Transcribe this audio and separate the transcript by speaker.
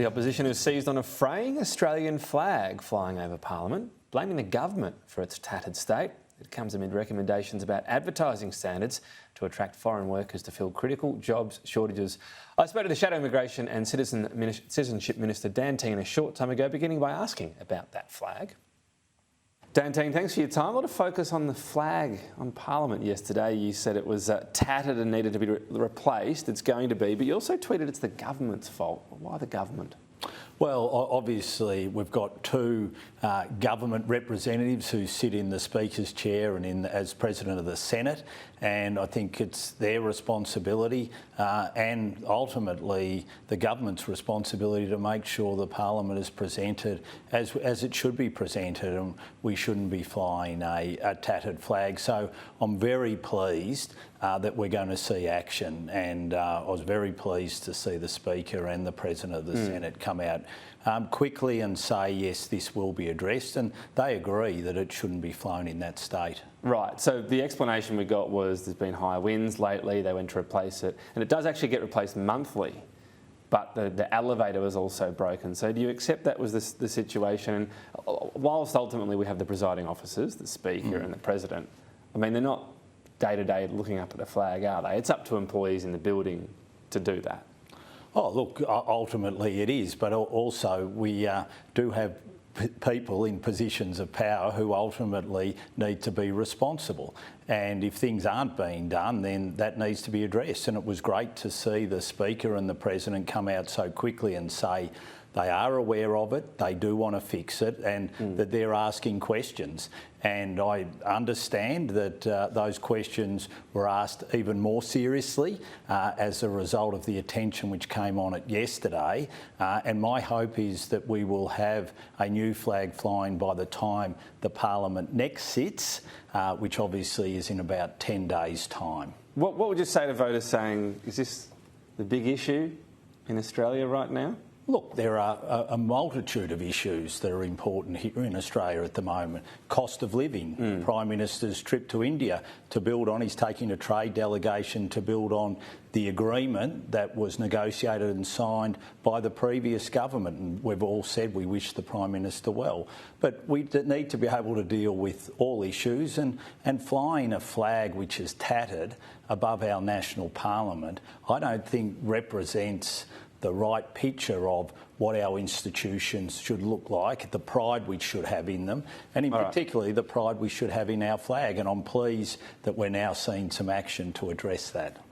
Speaker 1: The opposition has seized on a fraying Australian flag flying over Parliament, blaming the government for its tattered state. It comes amid recommendations about advertising standards to attract foreign workers to fill critical jobs shortages. I spoke to the Shadow Immigration and Citizenship Minister Tehan a short time ago, beginning by asking about that flag. Tehan, thanks for your time. A lot of focus on the flag on Parliament yesterday. You said it was tattered and needed to be replaced. It's going to be, but you also tweeted it's the government's fault. Why the government?
Speaker 2: Well, obviously we've got two government representatives who sit in the Speaker's chair and as President of the Senate, and I think it's their responsibility and ultimately the government's responsibility to make sure the Parliament is presented as it should be presented, and we shouldn't be flying a tattered flag. So I'm very pleased that we're going to see action, and I was very pleased to see the Speaker and the President of the Senate come out quickly and say, yes, this will be addressed, and they agree that it shouldn't be flown in that state.
Speaker 1: Right, so the explanation we got was there's been high winds lately, they went to replace it, and it does actually get replaced monthly, but the elevator was also broken. So do you accept that was the situation? And whilst ultimately we have the presiding officers, the Speaker and the President, I mean, they're not day-to-day looking up at a flag, are they? It's up to employees in the building to do that.
Speaker 2: Oh, look, ultimately it is, but also we do have people in positions of power who ultimately need to be responsible. And if things aren't being done, then that needs to be addressed. And it was great to see the Speaker and the President come out so quickly and say they are aware of it, they do want to fix it, and that they're asking questions. And I understand that those questions were asked even more seriously as a result of the attention which came on it yesterday. And my hope is that we will have a new flag flying by the time the Parliament next sits, which obviously is in about 10 days' time.
Speaker 1: What would you say to voters saying, is this the big issue in Australia right now?
Speaker 2: Look, there are a multitude of issues that are important here in Australia at the moment. Cost of living, Prime Minister's trip to India to build on, he's taking a trade delegation to build on the agreement that was negotiated and signed by the previous government, and we've all said we wish the Prime Minister well. But we need to be able to deal with all issues, and flying a flag which is tattered above our national parliament, I don't think represents the right picture of what our institutions should look like, the pride we should have in them, and in particularly the pride we should have in our flag. And I'm pleased that we're now seeing some action to address that.